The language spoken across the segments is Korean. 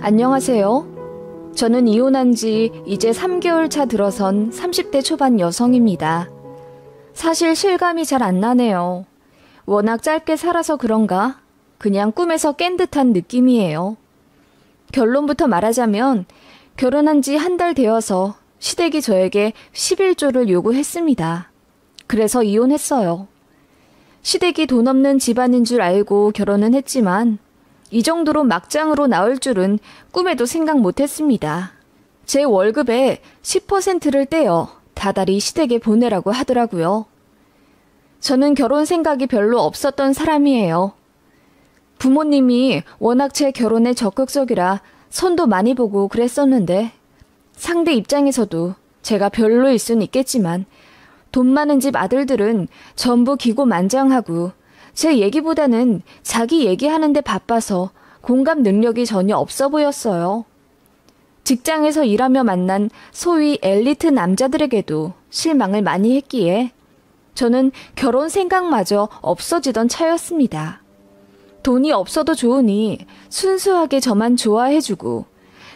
안녕하세요. 저는 이혼한 지 이제 3개월 차 들어선 30대 초반 여성입니다. 사실 실감이 잘 안 나네요. 워낙 짧게 살아서 그런가? 그냥 꿈에서 깬 듯한 느낌이에요. 결론부터 말하자면 결혼한 지 한 달 되어서 시댁이 저에게 11조를 요구했습니다. 그래서 이혼했어요. 시댁이 돈 없는 집안인 줄 알고 결혼은 했지만 이 정도로 막장으로 나올 줄은 꿈에도 생각 못했습니다. 제 월급의 10%를 떼어 다달이 시댁에 보내라고 하더라고요. 저는 결혼 생각이 별로 없었던 사람이에요. 부모님이 워낙 제 결혼에 적극적이라 손도 많이 보고 그랬었는데 상대 입장에서도 제가 별로일 순 있겠지만 돈 많은 집 아들들은 전부 기고만장하고 제 얘기보다는 자기 얘기하는데 바빠서 공감 능력이 전혀 없어 보였어요. 직장에서 일하며 만난 소위 엘리트 남자들에게도 실망을 많이 했기에 저는 결혼 생각마저 없어지던 차였습니다. 돈이 없어도 좋으니 순수하게 저만 좋아해주고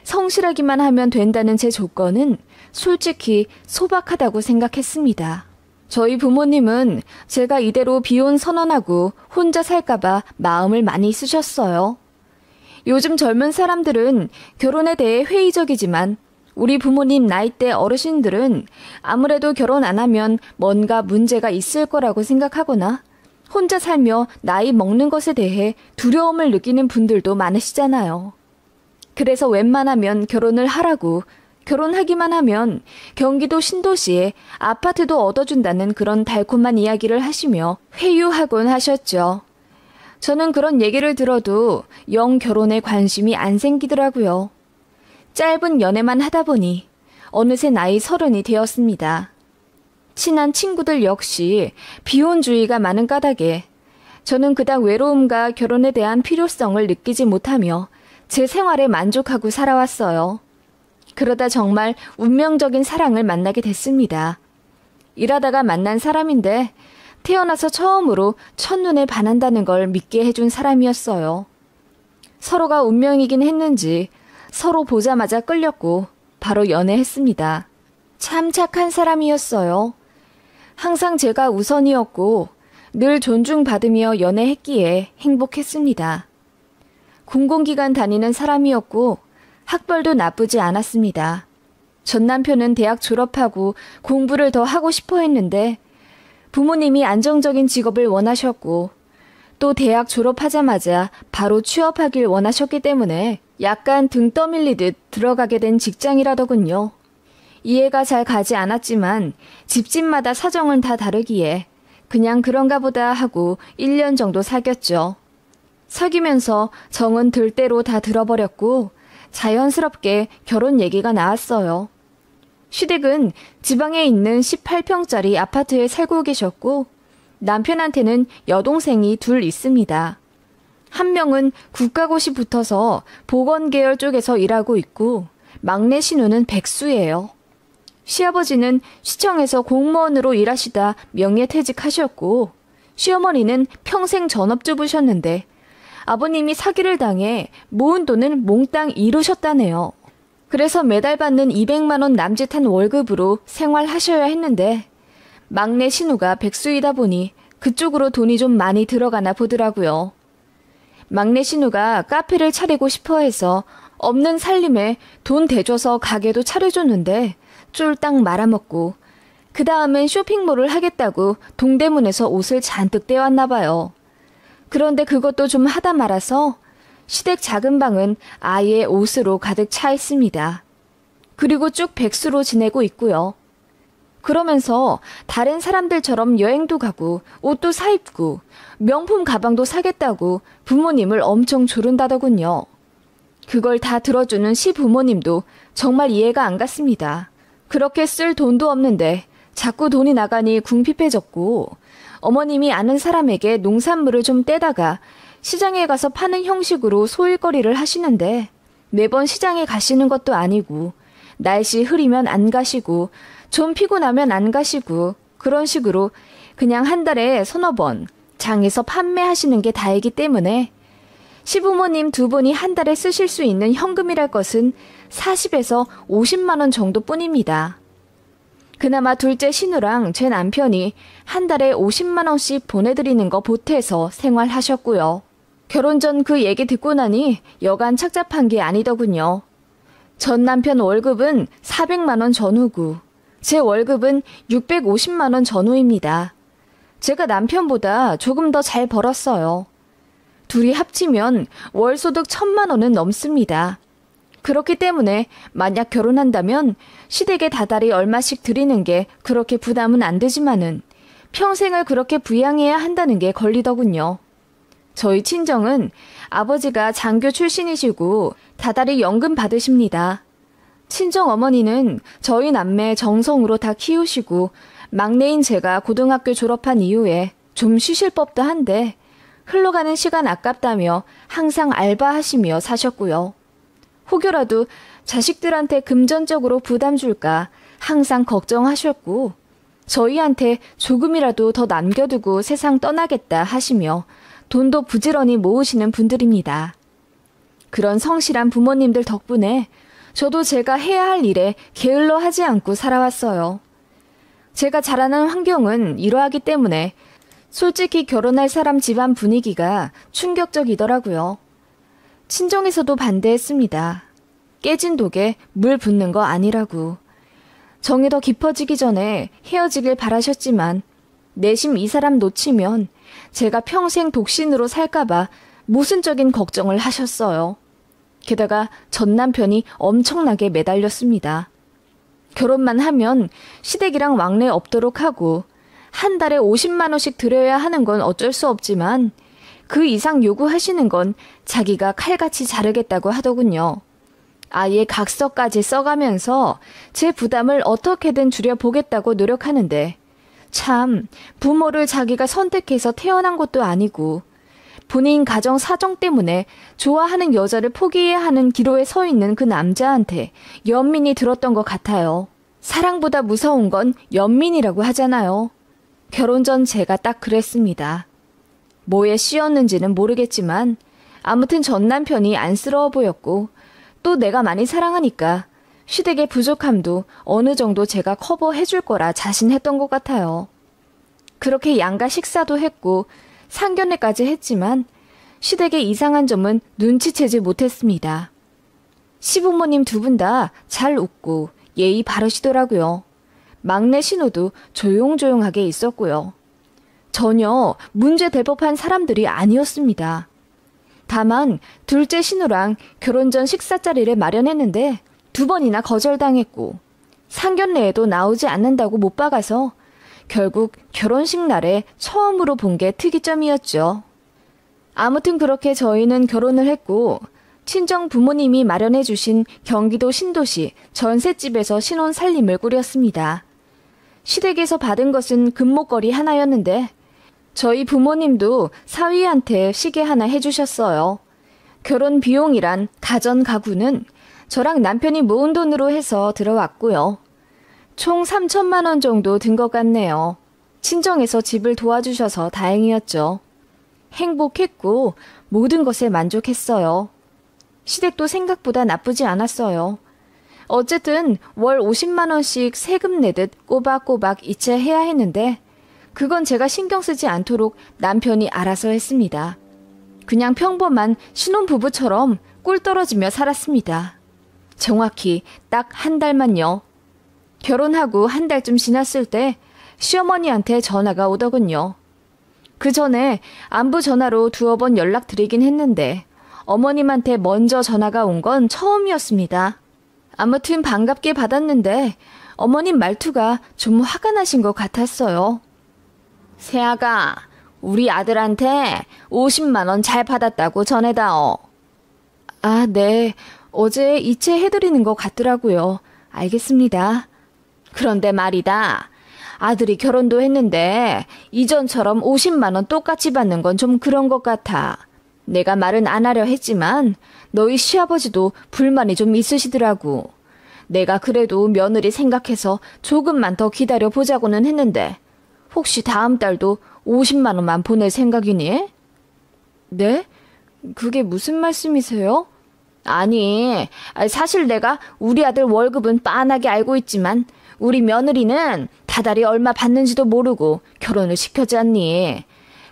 성실하기만 하면 된다는 제 조건은 솔직히 소박하다고 생각했습니다. 저희 부모님은 제가 이대로 비혼 선언하고 혼자 살까봐 마음을 많이 쓰셨어요. 요즘 젊은 사람들은 결혼에 대해 회의적이지만 우리 부모님 나이대 어르신들은 아무래도 결혼 안 하면 뭔가 문제가 있을 거라고 생각하거나 혼자 살며 나이 먹는 것에 대해 두려움을 느끼는 분들도 많으시잖아요. 그래서 웬만하면 결혼을 하라고 결혼하기만 하면 경기도 신도시에 아파트도 얻어준다는 그런 달콤한 이야기를 하시며 회유하곤 하셨죠. 저는 그런 얘기를 들어도 영 결혼에 관심이 안 생기더라고요. 짧은 연애만 하다 보니 어느새 나이 30이 되었습니다. 친한 친구들 역시 비혼주의가 많은 까닭에 저는 그닥 외로움과 결혼에 대한 필요성을 느끼지 못하며 제 생활에 만족하고 살아왔어요. 그러다 정말 운명적인 사랑을 만나게 됐습니다. 일하다가 만난 사람인데 태어나서 처음으로 첫눈에 반한다는 걸 믿게 해준 사람이었어요. 서로가 운명이긴 했는지 서로 보자마자 끌렸고 바로 연애했습니다. 참 착한 사람이었어요. 항상 제가 우선이었고 늘 존중받으며 연애했기에 행복했습니다. 공공기관 다니는 사람이었고 학벌도 나쁘지 않았습니다. 전 남편은 대학 졸업하고 공부를 더 하고 싶어 했는데 부모님이 안정적인 직업을 원하셨고 또 대학 졸업하자마자 바로 취업하길 원하셨기 때문에 약간 등 떠밀리듯 들어가게 된 직장이라더군요. 이해가 잘 가지 않았지만 집집마다 사정은 다 다르기에 그냥 그런가 보다 하고 1년 정도 사귀었죠. 사귀면서 정은 들대로 다 들어버렸고 자연스럽게 결혼 얘기가 나왔어요. 시댁은 지방에 있는 18평짜리 아파트에 살고 계셨고 남편한테는 여동생이 둘 있습니다. 한 명은 국가고시 붙어서 보건계열 쪽에서 일하고 있고 막내 신우는 백수예요. 시아버지는 시청에서 공무원으로 일하시다 명예퇴직하셨고 시어머니는 평생 전업주부셨는데 아버님이 사기를 당해 모은 돈을 몽땅 잃으셨다네요. 그래서 매달 받는 200만 원 남짓한 월급으로 생활하셔야 했는데 막내 신우가 백수이다 보니 그쪽으로 돈이 좀 많이 들어가나 보더라고요. 막내 신우가 카페를 차리고 싶어 해서 없는 살림에 돈 대줘서 가게도 차려줬는데 쫄딱 말아먹고 그 다음엔 쇼핑몰을 하겠다고 동대문에서 옷을 잔뜩 떼왔나 봐요. 그런데 그것도 좀 하다 말아서 시댁 작은 방은 아예 옷으로 가득 차 있습니다. 그리고 쭉 백수로 지내고 있고요. 그러면서 다른 사람들처럼 여행도 가고 옷도 사입고 명품 가방도 사겠다고 부모님을 엄청 조른다더군요. 그걸 다 들어주는 시부모님도 정말 이해가 안 갔습니다. 그렇게 쓸 돈도 없는데 자꾸 돈이 나가니 궁핍해졌고 어머님이 아는 사람에게 농산물을 좀 떼다가 시장에 가서 파는 형식으로 소일거리를 하시는데 매번 시장에 가시는 것도 아니고 날씨 흐리면 안 가시고 좀 피곤하면 안 가시고 그런 식으로 그냥 한 달에 서너 번 장에서 판매하시는 게 다이기 때문에 시부모님 두 분이 한 달에 쓰실 수 있는 현금이랄 것은 40에서 50만 원 정도뿐입니다. 그나마 둘째 신우랑 제 남편이 한 달에 50만 원씩 보내드리는 거 보태서 생활하셨고요. 결혼 전 그 얘기 듣고 나니 여간 착잡한 게 아니더군요. 전 남편 월급은 400만 원 전후고 제 월급은 650만 원 전후입니다. 제가 남편보다 조금 더 잘 벌었어요. 둘이 합치면 월 소득 1,000만 원은 넘습니다. 그렇기 때문에 만약 결혼한다면 시댁에 다달이 얼마씩 드리는 게 그렇게 부담은 안 되지만은 평생을 그렇게 부양해야 한다는 게 걸리더군요. 저희 친정은 아버지가 장교 출신이시고 다달이 연금 받으십니다. 친정 어머니는 저희 남매 정성으로 다 키우시고 막내인 제가 고등학교 졸업한 이후에 좀 쉬실 법도 한데 흘러가는 시간 아깝다며 항상 알바하시며 사셨고요. 혹여라도 자식들한테 금전적으로 부담 줄까 항상 걱정하셨고 저희한테 조금이라도 더 남겨두고 세상 떠나겠다 하시며 돈도 부지런히 모으시는 분들입니다. 그런 성실한 부모님들 덕분에 저도 제가 해야 할 일에 게을러 하지 않고 살아왔어요. 제가 자라는 환경은 이러하기 때문에 솔직히 결혼할 사람 집안 분위기가 충격적이더라고요. 친정에서도 반대했습니다. 깨진 독에 물 붓는 거 아니라고. 정이 더 깊어지기 전에 헤어지길 바라셨지만 내심 이 사람 놓치면 제가 평생 독신으로 살까봐 모순적인 걱정을 하셨어요. 게다가 전 남편이 엄청나게 매달렸습니다. 결혼만 하면 시댁이랑 왕래 없도록 하고 한 달에 50만 원씩 드려야 하는 건 어쩔 수 없지만 그 이상 요구하시는 건 자기가 칼같이 자르겠다고 하더군요. 아예 각서까지 써가면서 제 부담을 어떻게든 줄여보겠다고 노력하는데 참 부모를 자기가 선택해서 태어난 것도 아니고 본인 가정 사정 때문에 좋아하는 여자를 포기해야 하는 기로에 서 있는 그 남자한테 연민이 들었던 것 같아요. 사랑보다 무서운 건 연민이라고 하잖아요. 결혼 전 제가 딱 그랬습니다. 뭐에 씌었는지는 모르겠지만 아무튼 전 남편이 안쓰러워 보였고 또 내가 많이 사랑하니까 시댁의 부족함도 어느 정도 제가 커버해 줄 거라 자신했던 것 같아요. 그렇게 양가 식사도 했고 상견례까지 했지만 시댁의 이상한 점은 눈치채지 못했습니다. 시부모님 두 분 다 잘 웃고 예의 바르시더라고요. 막내 신우도 조용조용하게 있었고요. 전혀 문제될 법한 사람들이 아니었습니다. 다만 둘째 신우랑 결혼 전 식사 자리를 마련했는데 2번이나 거절당했고 상견례에도 나오지 않는다고 못 박아서 결국 결혼식 날에 처음으로 본 게 특이점이었죠. 아무튼 그렇게 저희는 결혼을 했고 친정 부모님이 마련해 주신 경기도 신도시 전셋집에서 신혼 살림을 꾸렸습니다. 시댁에서 받은 것은 금목걸이 하나였는데 저희 부모님도 사위한테 시계 하나 해주셨어요. 결혼 비용이란 가전 가구는 저랑 남편이 모은 돈으로 해서 들어왔고요. 총 3천만 원 정도 든 것 같네요. 친정에서 집을 도와주셔서 다행이었죠. 행복했고 모든 것에 만족했어요. 시댁도 생각보다 나쁘지 않았어요. 어쨌든 월 50만 원씩 세금 내듯 꼬박꼬박 이체해야 했는데 그건 제가 신경 쓰지 않도록 남편이 알아서 했습니다. 그냥 평범한 신혼부부처럼 꿀 떨어지며 살았습니다. 정확히 딱 한 달만요. 결혼하고 한 달쯤 지났을 때 시어머니한테 전화가 오더군요. 그 전에 안부 전화로 2번 연락드리긴 했는데 어머님한테 먼저 전화가 온 건 처음이었습니다. 아무튼 반갑게 받았는데 어머님 말투가 좀 화가 나신 것 같았어요. 새아가 우리 아들한테 50만 원 잘 받았다고 전해다오. 아, 네. 어제 이체해드리는 것 같더라고요. 알겠습니다. 그런데 말이다. 아들이 결혼도 했는데 이전처럼 50만 원 똑같이 받는 건 좀 그런 것 같아. 내가 말은 안 하려 했지만 너희 시아버지도 불만이 좀 있으시더라고. 내가 그래도 며느리 생각해서 조금만 더 기다려보자고는 했는데 혹시 다음 달도 50만 원만 보낼 생각이니? 네? 그게 무슨 말씀이세요? 아니, 사실 내가 우리 아들 월급은 빤하게 알고 있지만 우리 며느리는 다달이 얼마 받는지도 모르고 결혼을 시켜지 않니?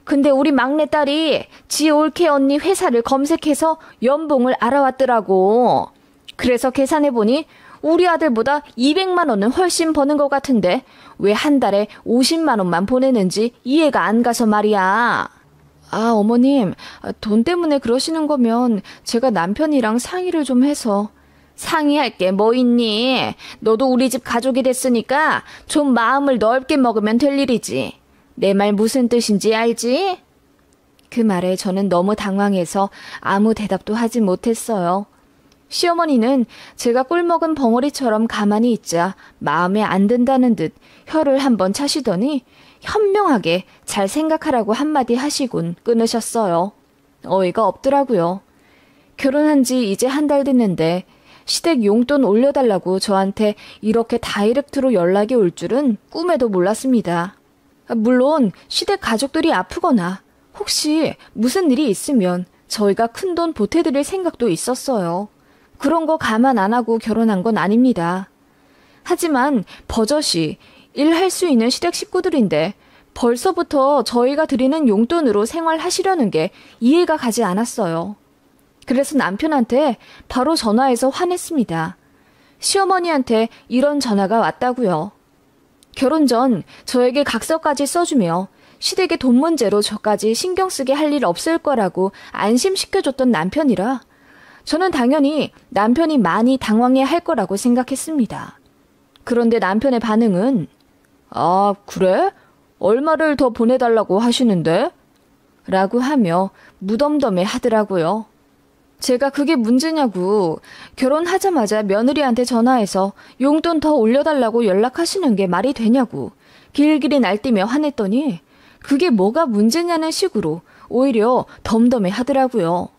근데 우리 막내딸이 지 올케 언니 회사를 검색해서 연봉을 알아왔더라고. 그래서 계산해보니 우리 아들보다 200만 원은 훨씬 버는 것 같은데 왜 한 달에 50만 원만 보내는지 이해가 안 가서 말이야. 아, 어머님, 돈 때문에 그러시는 거면 제가 남편이랑 상의를 좀 해서. 상의할 게 뭐 있니? 너도 우리 집 가족이 됐으니까 좀 마음을 넓게 먹으면 될 일이지. 내 말 무슨 뜻인지 알지? 그 말에 저는 너무 당황해서 아무 대답도 하지 못했어요. 시어머니는 제가 꿀먹은 벙어리처럼 가만히 있자 마음에 안 든다는 듯 혀를 한번 차시더니 현명하게 잘 생각하라고 한마디 하시곤 끊으셨어요. 어이가 없더라고요. 결혼한 지 이제 한 달 됐는데 시댁 용돈 올려달라고 저한테 이렇게 다이렉트로 연락이 올 줄은 꿈에도 몰랐습니다. 물론 시댁 가족들이 아프거나 혹시 무슨 일이 있으면 저희가 큰돈 보태드릴 생각도 있었어요. 그런 거 감안 안 하고 결혼한 건 아닙니다. 하지만 버젓이 일할 수 있는 시댁 식구들인데 벌써부터 저희가 드리는 용돈으로 생활하시려는 게 이해가 가지 않았어요. 그래서 남편한테 바로 전화해서 화냈습니다. 시어머니한테 이런 전화가 왔다고요. 결혼 전 저에게 각서까지 써주며 시댁의 돈 문제로 저까지 신경 쓰게 할 일 없을 거라고 안심시켜줬던 남편이라 저는 당연히 남편이 많이 당황해 할 거라고 생각했습니다. 그런데 남편의 반응은 아, 그래? 얼마를 더 보내달라고 하시는데? 라고 하며 무덤덤해 하더라고요. 제가 그게 문제냐고 결혼하자마자 며느리한테 전화해서 용돈 더 올려달라고 연락하시는 게 말이 되냐고 길길이 날뛰며 화냈더니 그게 뭐가 문제냐는 식으로 오히려 덤덤해 하더라고요.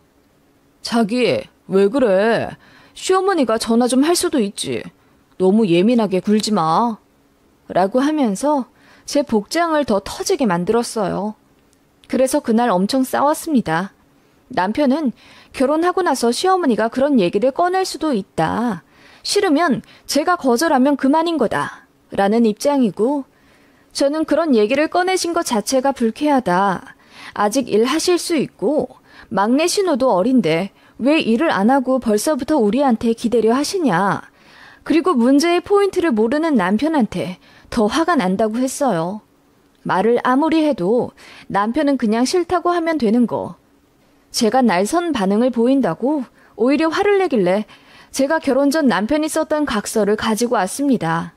자기, 왜 그래? 시어머니가 전화 좀 할 수도 있지. 너무 예민하게 굴지 마. 라고 하면서 제 복장을 더 터지게 만들었어요. 그래서 그날 엄청 싸웠습니다. 남편은 결혼하고 나서 시어머니가 그런 얘기를 꺼낼 수도 있다. 싫으면 제가 거절하면 그만인 거다. 라는 입장이고 저는 그런 얘기를 꺼내신 것 자체가 불쾌하다. 아직 일하실 수 있고 막내 신우도 어린데 왜 일을 안 하고 벌써부터 우리한테 기대려 하시냐. 그리고 문제의 포인트를 모르는 남편한테 더 화가 난다고 했어요. 말을 아무리 해도 남편은 그냥 싫다고 하면 되는 거. 제가 날선 반응을 보인다고 오히려 화를 내길래 제가 결혼 전 남편이 썼던 각서를 가지고 왔습니다.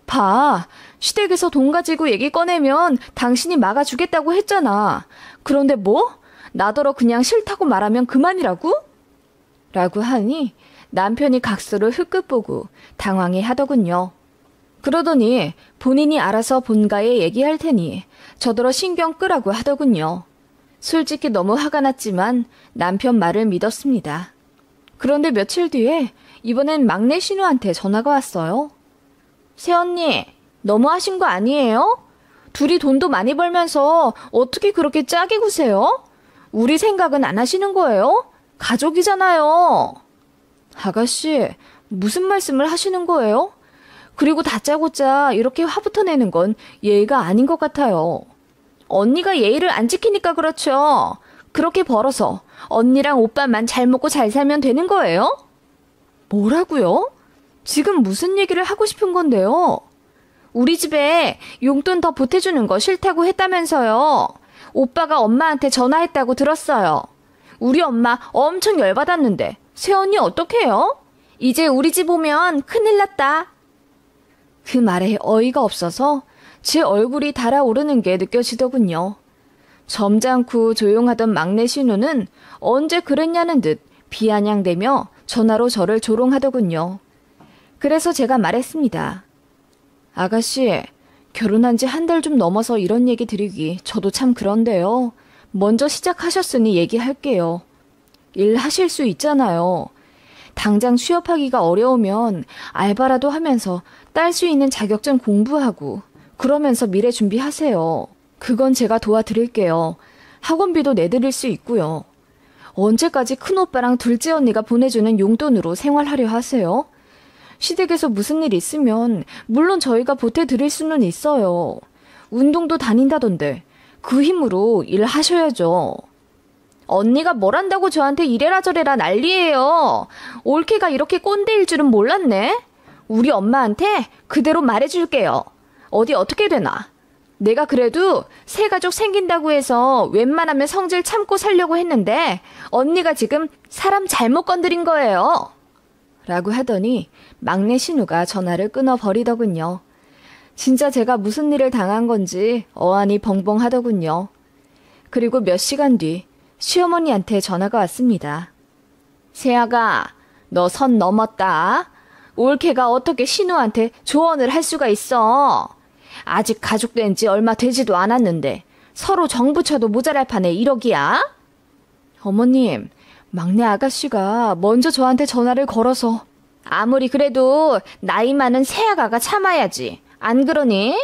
봐, 시댁에서 돈 가지고 얘기 꺼내면 당신이 막아주겠다고 했잖아. 그런데 뭐? 나더러 그냥 싫다고 말하면 그만이라고? 라고 하니 남편이 각서를 흑끝 보고 당황해 하더군요. 그러더니 본인이 알아서 본가에 얘기할 테니 저더러 신경 끄라고 하더군요. 솔직히 너무 화가 났지만 남편 말을 믿었습니다. 그런데 며칠 뒤에 이번엔 막내 신우한테 전화가 왔어요. 새언니, 너무하신 거 아니에요? 둘이 돈도 많이 벌면서 어떻게 그렇게 짜게 구세요? 우리 생각은 안 하시는 거예요? 가족이잖아요. 아가씨, 무슨 말씀을 하시는 거예요? 그리고 다짜고짜 이렇게 화부터 내는 건 예의가 아닌 것 같아요. 언니가 예의를 안 지키니까 그렇죠. 그렇게 벌어서 언니랑 오빠만 잘 먹고 잘 살면 되는 거예요? 뭐라고요? 지금 무슨 얘기를 하고 싶은 건데요? 우리 집에 용돈 더 보태주는 거 싫다고 했다면서요. 오빠가 엄마한테 전화했다고 들었어요. 우리 엄마 엄청 열받았는데 새언니 어떡해요? 이제 우리 집 오면 큰일 났다. 그 말에 어이가 없어서 제 얼굴이 달아오르는 게 느껴지더군요. 점잖고 조용하던 막내 신우는 언제 그랬냐는 듯 비아냥대며 전화로 저를 조롱하더군요. 그래서 제가 말했습니다. 아가씨, 결혼한 지 한 달 좀 넘어서 이런 얘기 드리기 저도 참 그런데요. 먼저 시작하셨으니 얘기할게요. 일하실 수 있잖아요. 당장 취업하기가 어려우면 알바라도 하면서 딸 수 있는 자격증 공부하고 그러면서 미래 준비하세요. 그건 제가 도와드릴게요. 학원비도 내드릴 수 있고요. 언제까지 큰오빠랑 둘째 언니가 보내주는 용돈으로 생활하려 하세요? 시댁에서 무슨 일 있으면 물론 저희가 보태드릴 수는 있어요. 운동도 다닌다던데 그 힘으로 일하셔야죠. 언니가 뭘 한다고 저한테 이래라 저래라 난리예요. 올케가 이렇게 꼰대일 줄은 몰랐네. 우리 엄마한테 그대로 말해줄게요. 어디 어떻게 되나. 내가 그래도 새 가족 생긴다고 해서 웬만하면 성질 참고 살려고 했는데 언니가 지금 사람 잘못 건드린 거예요. 라고 하더니 막내 신우가 전화를 끊어버리더군요. 진짜 제가 무슨 일을 당한 건지 어안이 벙벙하더군요. 그리고 몇 시간 뒤 시어머니한테 전화가 왔습니다. 세아가, 너 선 넘었다. 올케가 어떻게 신우한테 조언을 할 수가 있어. 아직 가족된 지 얼마 되지도 않았는데 서로 정부쳐도 모자랄 판에 1억이야? 어머님, 막내 아가씨가 먼저 저한테 전화를 걸어서. 아무리 그래도 나이 많은 새아가가 참아야지. 안 그러니?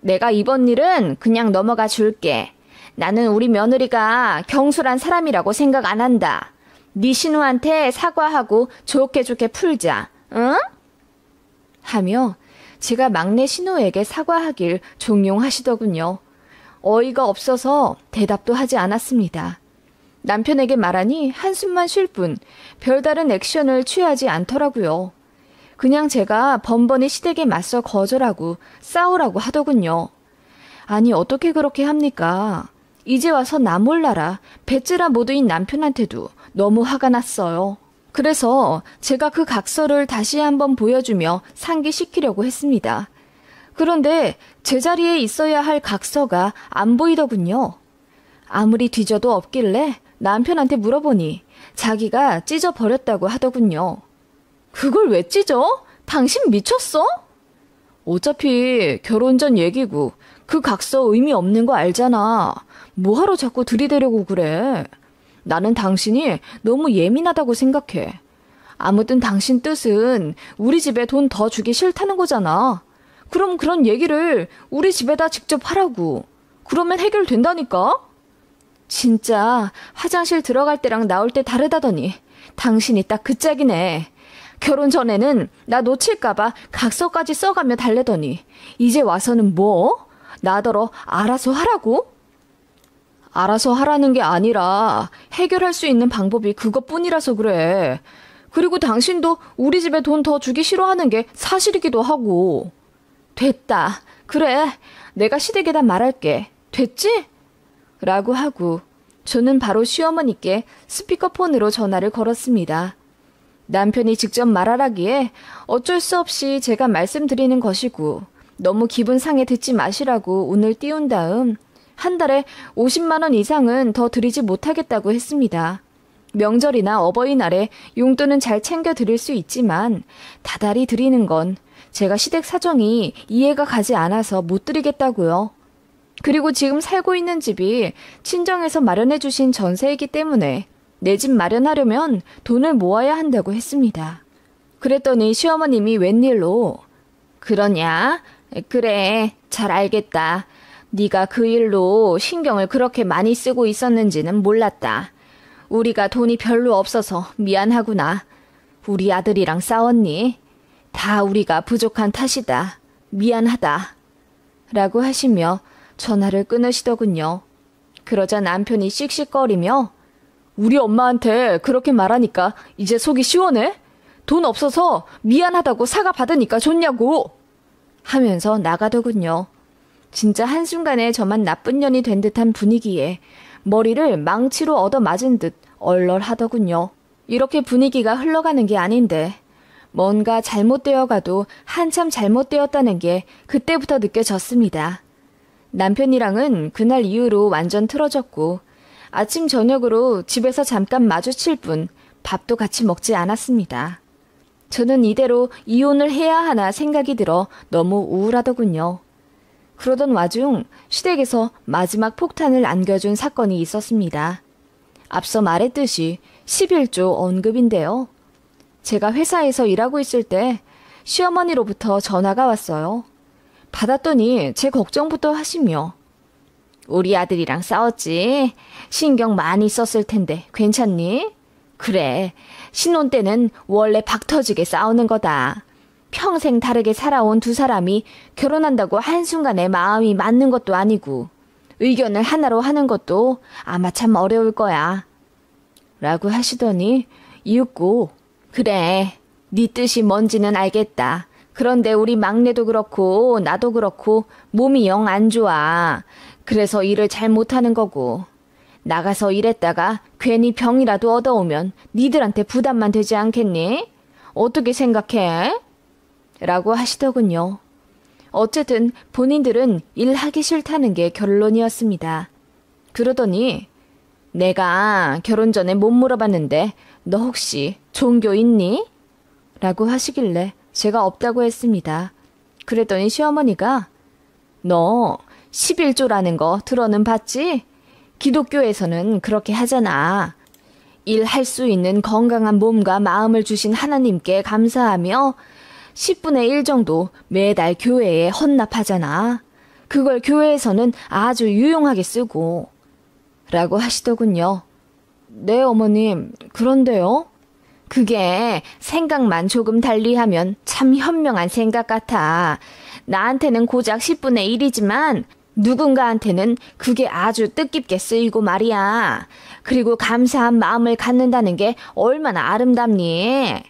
내가 이번 일은 그냥 넘어가 줄게. 나는 우리 며느리가 경솔한 사람이라고 생각 안 한다. 네 신우한테 사과하고 좋게 좋게 풀자. 응? 하며 제가 막내 신우에게 사과하길 종용하시더군요. 어이가 없어서 대답도 하지 않았습니다. 남편에게 말하니 한숨만 쉴 뿐 별다른 액션을 취하지 않더라고요. 그냥 제가 번번이 시댁에 맞서 거절하고 싸우라고 하더군요. 아니 어떻게 그렇게 합니까? 이제 와서 나 몰라라 배째라 모드인 남편한테도 너무 화가 났어요. 그래서 제가 그 각서를 다시 한번 보여주며 상기시키려고 했습니다. 그런데 제자리에 있어야 할 각서가 안 보이더군요. 아무리 뒤져도 없길래 남편한테 물어보니 자기가 찢어버렸다고 하더군요. 그걸 왜 찢어? 당신 미쳤어? 어차피 결혼 전 얘기고 그 각서 의미 없는 거 알잖아. 뭐하러 자꾸 들이대려고 그래. 나는 당신이 너무 예민하다고 생각해. 아무튼 당신 뜻은 우리 집에 돈 더 주기 싫다는 거잖아. 그럼 그런 얘기를 우리 집에다 직접 하라고. 그러면 해결된다니까? 진짜 화장실 들어갈 때랑 나올 때 다르다더니 당신이 딱 그 짝이네. 결혼 전에는 나 놓칠까봐 각서까지 써가며 달래더니 이제 와서는 뭐? 나더러 알아서 하라고? 알아서 하라는 게 아니라 해결할 수 있는 방법이 그것뿐이라서 그래. 그리고 당신도 우리 집에 돈 더 주기 싫어하는 게 사실이기도 하고. 됐다. 그래. 내가 시댁에다 말할게. 됐지? 라고 하고 저는 바로 시어머니께 스피커폰으로 전화를 걸었습니다. 남편이 직접 말하라기에 어쩔 수 없이 제가 말씀드리는 것이고 너무 기분 상해 듣지 마시라고 운을 띄운 다음 한 달에 50만 원 이상은 더 드리지 못하겠다고 했습니다. 명절이나 어버이날에 용돈은 잘 챙겨 드릴 수 있지만 다달이 드리는 건 제가 시댁 사정이 이해가 가지 않아서 못 드리겠다고요. 그리고 지금 살고 있는 집이 친정에서 마련해 주신 전세이기 때문에 내 집 마련하려면 돈을 모아야 한다고 했습니다. 그랬더니 시어머님이 웬일로 그러냐? 그래, 잘 알겠다. 네가 그 일로 신경을 그렇게 많이 쓰고 있었는지는 몰랐다. 우리가 돈이 별로 없어서 미안하구나. 우리 아들이랑 싸웠니? 다 우리가 부족한 탓이다. 미안하다. 라고 하시며 전화를 끊으시더군요. 그러자 남편이 씩씩거리며 우리 엄마한테 그렇게 말하니까 이제 속이 시원해? 돈 없어서 미안하다고 사과 받으니까 좋냐고! 하면서 나가더군요. 진짜 한순간에 저만 나쁜 년이 된 듯한 분위기에 머리를 망치로 얻어맞은 듯 얼얼하더군요. 이렇게 분위기가 흘러가는 게 아닌데 뭔가 잘못되어 가도 한참 잘못되었다는 게 그때부터 느껴졌습니다. 남편이랑은 그날 이후로 완전 틀어졌고 아침 저녁으로 집에서 잠깐 마주칠 뿐 밥도 같이 먹지 않았습니다. 저는 이대로 이혼을 해야 하나 생각이 들어 너무 우울하더군요. 그러던 와중 시댁에서 마지막 폭탄을 안겨준 사건이 있었습니다. 앞서 말했듯이 11조 언급인데요. 제가 회사에서 일하고 있을 때 시어머니로부터 전화가 왔어요. 받았더니 제 걱정부터 하시며 우리 아들이랑 싸웠지. 신경 많이 썼을 텐데 괜찮니? 그래, 신혼 때는 원래 박 터지게 싸우는 거다. 평생 다르게 살아온 두 사람이 결혼한다고 한순간에 마음이 맞는 것도 아니고 의견을 하나로 하는 것도 아마 참 어려울 거야. 라고 하시더니 이윽고 그래, 네 뜻이 뭔지는 알겠다. 그런데 우리 막내도 그렇고 나도 그렇고 몸이 영 안 좋아. 그래서 일을 잘 못하는 거고. 나가서 일했다가 괜히 병이라도 얻어오면 니들한테 부담만 되지 않겠니? 어떻게 생각해? 라고 하시더군요. 어쨌든 본인들은 일하기 싫다는 게 결론이었습니다. 그러더니 내가 결혼 전에 못 물어봤는데 너 혹시 종교 있니? 라고 하시길래 제가 없다고 했습니다. 그랬더니 시어머니가 너 11조라는 거 들어는 봤지? 기독교에서는 그렇게 하잖아. 일할 수 있는 건강한 몸과 마음을 주신 하나님께 감사하며 10분의 1 정도 매달 교회에 헌납하잖아. 그걸 교회에서는 아주 유용하게 쓰고. 라고 하시더군요. 네, 어머님. 그런데요? 그게 생각만 조금 달리하면 참 현명한 생각 같아. 나한테는 고작 10분의 1이지만 누군가한테는 그게 아주 뜻깊게 쓰이고 말이야. 그리고 감사한 마음을 갖는다는 게 얼마나 아름답니?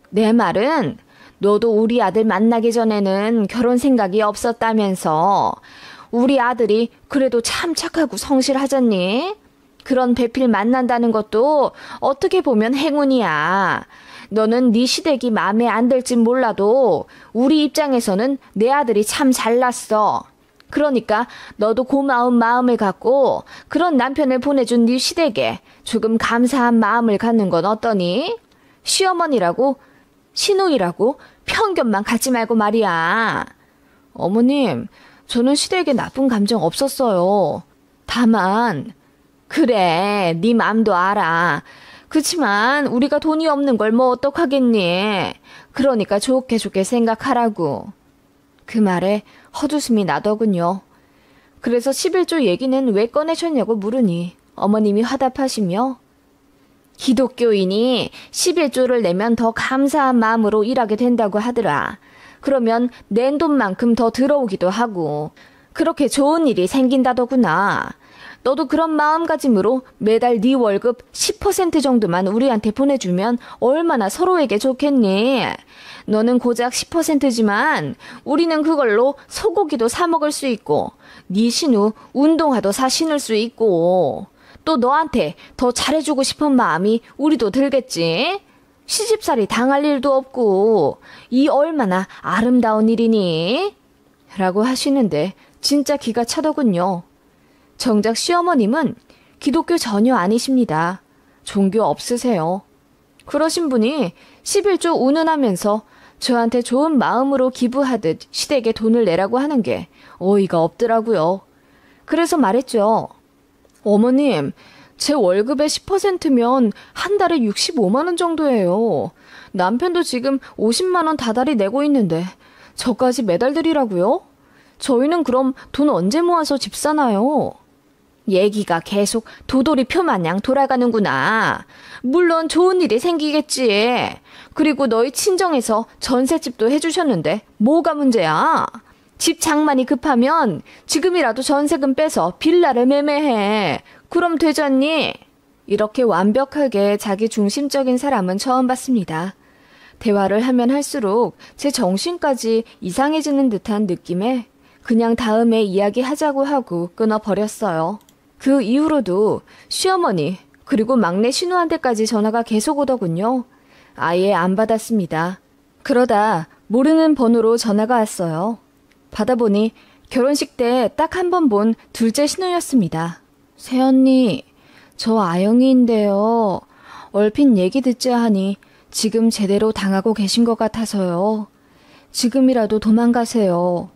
내 말은 너도 우리 아들 만나기 전에는 결혼 생각이 없었다면서. 우리 아들이 그래도 참 착하고 성실하잖니? 그런 배필 만난다는 것도 어떻게 보면 행운이야. 너는 네 시댁이 마음에 안 들진 몰라도 우리 입장에서는 내 아들이 참 잘났어. 그러니까 너도 고마운 마음을 갖고 그런 남편을 보내준 네 시댁에 조금 감사한 마음을 갖는 건 어떠니? 시어머니라고 시누이라고 편견만 갖지 말고 말이야. 어머님, 저는 시댁에 나쁜 감정 없었어요. 다만 그래, 네 맘도 알아. 그치만 우리가 돈이 없는 걸 뭐 어떡하겠니? 그러니까 좋게 좋게 생각하라고. 그 말에 헛웃음이 나더군요. 그래서 11조 얘기는 왜 꺼내셨냐고 물으니 어머님이 화답하시며 기독교인이 11조를 내면 더 감사한 마음으로 일하게 된다고 하더라. 그러면 낸 돈만큼 더 들어오기도 하고 그렇게 좋은 일이 생긴다더구나. 너도 그런 마음가짐으로 매달 네 월급 10% 정도만 우리한테 보내주면 얼마나 서로에게 좋겠니? 너는 고작 10%지만 우리는 그걸로 소고기도 사 먹을 수 있고 네 신우 운동화도 사 신을 수 있고 또 너한테 더 잘해주고 싶은 마음이 우리도 들겠지? 시집살이 당할 일도 없고 이 얼마나 아름다운 일이니? 라고 하시는데 진짜 기가 차더군요. 정작 시어머님은 기독교 전혀 아니십니다. 종교 없으세요. 그러신 분이 11조 운운하면서 저한테 좋은 마음으로 기부하듯 시댁에 돈을 내라고 하는 게 어이가 없더라고요. 그래서 말했죠. 어머님, 제 월급의 10%면 한 달에 65만 원 정도예요. 남편도 지금 50만 원 다달이 내고 있는데 저까지 매달 드리라고요? 저희는 그럼 돈 언제 모아서 집 사나요? 얘기가 계속 도돌이표 마냥 돌아가는구나. 물론 좋은 일이 생기겠지. 그리고 너희 친정에서 전셋집도 해주셨는데 뭐가 문제야? 집 장만이 급하면 지금이라도 전세금 빼서 빌라를 매매해. 그럼 되잖니? 이렇게 완벽하게 자기 중심적인 사람은 처음 봤습니다. 대화를 하면 할수록 제 정신까지 이상해지는 듯한 느낌에 그냥 다음에 이야기하자고 하고 끊어버렸어요. 그 이후로도 시어머니 그리고 막내 신우한테까지 전화가 계속 오더군요. 아예 안 받았습니다. 그러다 모르는 번호로 전화가 왔어요. 받아보니 결혼식 때 딱 한 번 본 둘째 신우였습니다. 새언니, 저 아영이인데요. 얼핏 얘기 듣자 하니 지금 제대로 당하고 계신 것 같아서요. 지금이라도 도망가세요.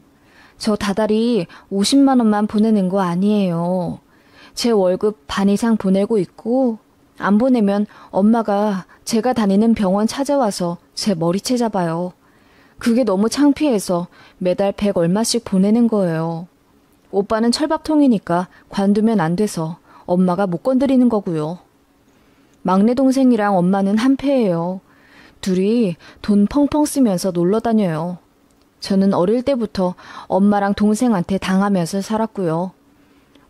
저 다달이 50만 원만 보내는 거 아니에요. 제 월급 반 이상 보내고 있고 안 보내면 엄마가 제가 다니는 병원 찾아와서 제 머리채 잡아요. 그게 너무 창피해서 매달 100 얼마씩 보내는 거예요. 오빠는 철밥통이니까 관두면 안 돼서 엄마가 못 건드리는 거고요. 막내 동생이랑 엄마는 한패예요. 둘이 돈 펑펑 쓰면서 놀러 다녀요. 저는 어릴 때부터 엄마랑 동생한테 당하면서 살았고요.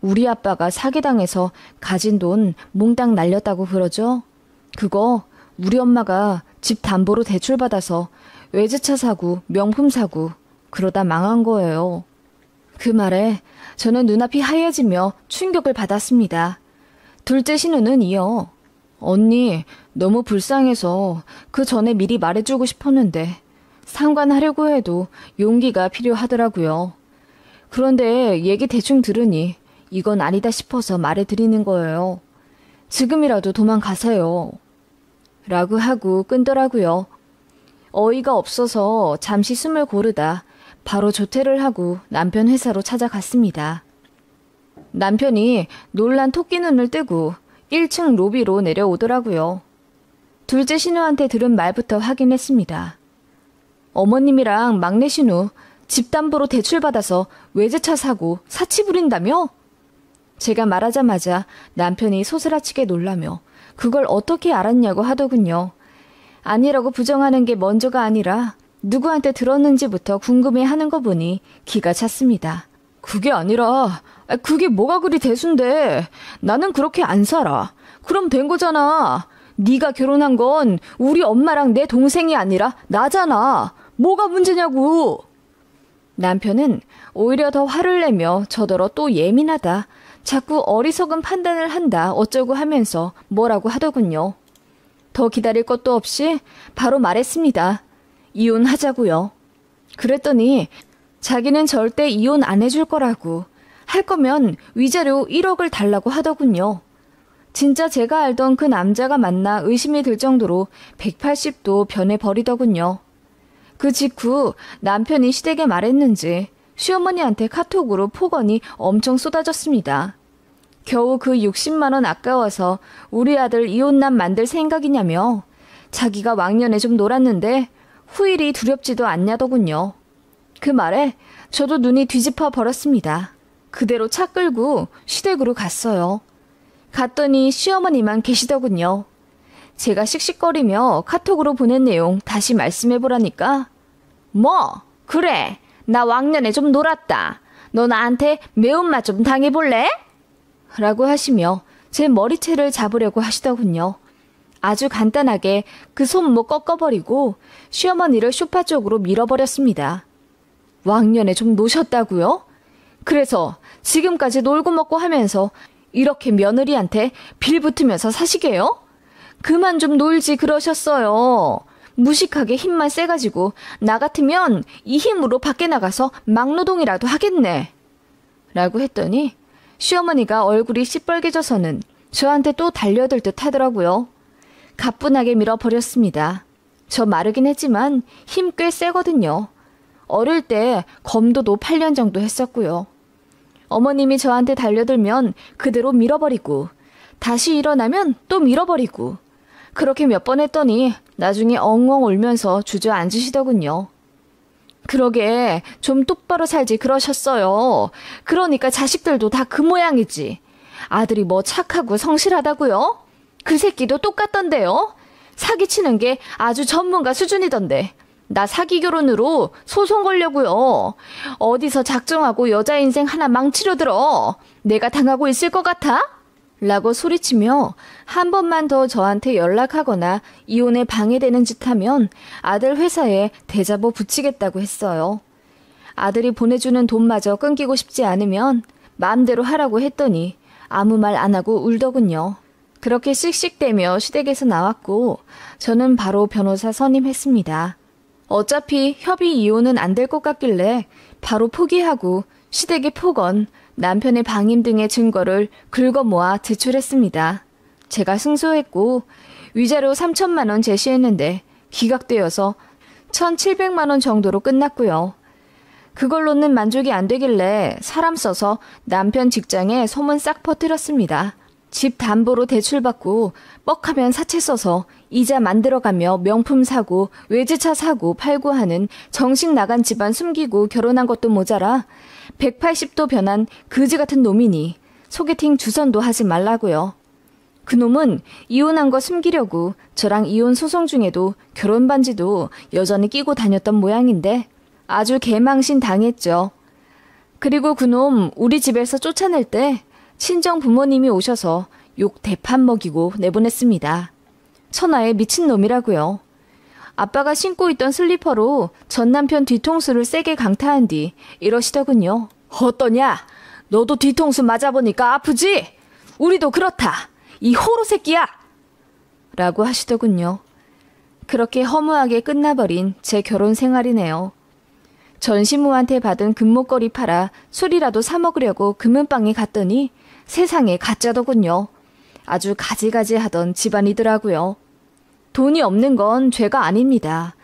우리 아빠가 사기당해서 가진 돈 몽땅 날렸다고 그러죠? 그거 우리 엄마가 집 담보로 대출받아서 외제차 사고 명품 사고 그러다 망한 거예요. 그 말에 저는 눈앞이 하얘지며 충격을 받았습니다. 둘째 신우는 이어 언니 너무 불쌍해서 그 전에 미리 말해주고 싶었는데 상관하려고 해도 용기가 필요하더라고요. 그런데 얘기 대충 들으니 이건 아니다 싶어서 말해드리는 거예요. 지금이라도 도망가세요. 라고 하고 끈더라고요. 어이가 없어서 잠시 숨을 고르다 바로 조퇴를 하고 남편 회사로 찾아갔습니다. 남편이 놀란 토끼 눈을 뜨고 1층 로비로 내려오더라고요. 둘째 신우한테 들은 말부터 확인했습니다. 어머님이랑 막내 신우 집 담보로 대출받아서 외제차 사고 사치 부린다며? 제가 말하자마자 남편이 소스라치게 놀라며 그걸 어떻게 알았냐고 하더군요. 아니라고 부정하는 게 먼저가 아니라 누구한테 들었는지부터 궁금해하는 거 보니 기가 찼습니다. 그게 아니라 그게 뭐가 그리 대수인데 나는 그렇게 안 살아. 그럼 된 거잖아. 네가 결혼한 건 우리 엄마랑 내 동생이 아니라 나잖아. 뭐가 문제냐고. 남편은 오히려 더 화를 내며 저더러 또 예민하다. 자꾸 어리석은 판단을 한다 어쩌고 하면서 뭐라고 하더군요. 더 기다릴 것도 없이 바로 말했습니다. 이혼하자고요. 그랬더니 자기는 절대 이혼 안 해줄 거라고 할 거면 위자료 1억을 달라고 하더군요. 진짜 제가 알던 그 남자가 맞나 의심이 들 정도로 180도 변해버리더군요. 그 직후 남편이 시댁에 말했는지 시어머니한테 카톡으로 폭언이 엄청 쏟아졌습니다. 겨우 그 60만 원 아까워서 우리 아들 이혼남 만들 생각이냐며 자기가 왕년에 좀 놀았는데 후일이 두렵지도 않냐더군요. 그 말에 저도 눈이 뒤집어 버렸습니다. 그대로 차 끌고 시댁으로 갔어요. 갔더니 시어머니만 계시더군요. 제가 씩씩거리며 카톡으로 보낸 내용 다시 말씀해보라니까 뭐 그래 나 왕년에 좀 놀았다. 너 나한테 매운맛 좀 당해볼래? 라고 하시며 제 머리채를 잡으려고 하시더군요. 아주 간단하게 그 손목 꺾어버리고 시어머니를 소파 쪽으로 밀어버렸습니다. 왕년에 좀 노셨다고요? 그래서 지금까지 놀고 먹고 하면서 이렇게 며느리한테 빌붙으면서 사시게요? 그만 좀 놀지 그러셨어요. 무식하게 힘만 세가지고 나 같으면 이 힘으로 밖에 나가서 막노동이라도 하겠네. 라고 했더니 시어머니가 얼굴이 시뻘개져서는 저한테 또 달려들 듯 하더라고요. 가뿐하게 밀어버렸습니다. 저 마르긴 했지만 힘 꽤 세거든요. 어릴 때 검도도 8년 정도 했었고요. 어머님이 저한테 달려들면 그대로 밀어버리고 다시 일어나면 또 밀어버리고 그렇게 몇 번 했더니 나중에 엉엉 울면서 주저앉으시더군요. 그러게 좀 똑바로 살지 그러셨어요. 그러니까 자식들도 다 그 모양이지. 아들이 뭐 착하고 성실하다고요? 그 새끼도 똑같던데요. 사기치는 게 아주 전문가 수준이던데. 나 사기 결혼으로 소송 걸려고요. 어디서 작정하고 여자 인생 하나 망치려 들어. 내가 당하고 있을 것 같아? 라고 소리치며 한 번만 더 저한테 연락하거나 이혼에 방해되는 짓 하면 아들 회사에 대자보 붙이겠다고 했어요. 아들이 보내주는 돈마저 끊기고 싶지 않으면 마음대로 하라고 했더니 아무 말 안 하고 울더군요. 그렇게 씩씩대며 시댁에서 나왔고 저는 바로 변호사 선임했습니다. 어차피 협의 이혼은 안 될 것 같길래 바로 포기하고 시댁의 폭언, 남편의 방임 등의 증거를 긁어 모아 제출했습니다. 제가 승소했고 위자료 3천만 원 제시했는데 기각되어서 1,700만 원 정도로 끝났고요. 그걸로는 만족이 안 되길래 사람 써서 남편 직장에 소문 싹 퍼뜨렸습니다. 집 담보로 대출받고 뻑하면 사채 써서 이자 만들어가며 명품 사고 외제차 사고 팔고 하는 정신 나간 집안 숨기고 결혼한 것도 모자라 180도 변한 그지 같은 놈이니 소개팅 주선도 하지 말라고요. 그놈은 이혼한 거 숨기려고 저랑 이혼 소송 중에도 결혼 반지도 여전히 끼고 다녔던 모양인데 아주 개망신 당했죠. 그리고 그놈 우리 집에서 쫓아낼 때 친정 부모님이 오셔서 욕 대판 먹이고 내보냈습니다. 천하의 미친놈이라고요. 아빠가 신고 있던 슬리퍼로 전 남편 뒤통수를 세게 강타한 뒤 이러시더군요. 어떠냐? 너도 뒤통수 맞아보니까 아프지? 우리도 그렇다. 이 호로 새끼야! 라고 하시더군요. 그렇게 허무하게 끝나버린 제 결혼 생활이네요. 전시무한테 받은 금목걸이 팔아 술이라도 사 먹으려고 금은방에 갔더니 세상에 가짜더군요. 아주 가지가지 하던 집안이더라고요. 돈이 없는 건 죄가 아닙니다.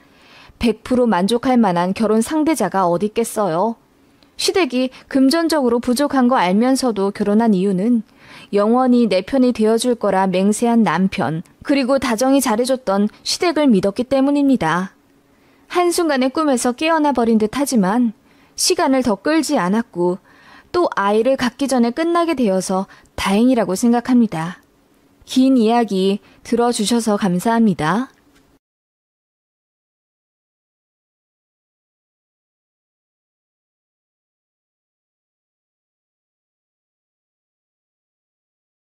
100% 만족할 만한 결혼 상대자가 어디 있겠어요. 시댁이 금전적으로 부족한 거 알면서도 결혼한 이유는 영원히 내 편이 되어줄 거라 맹세한 남편, 그리고 다정히 잘해줬던 시댁을 믿었기 때문입니다. 한순간의 꿈에서 깨어나 버린 듯 하지만 시간을 더 끌지 않았고 또 아이를 갖기 전에 끝나게 되어서 다행이라고 생각합니다. 긴 이야기 들어주셔서 감사합니다.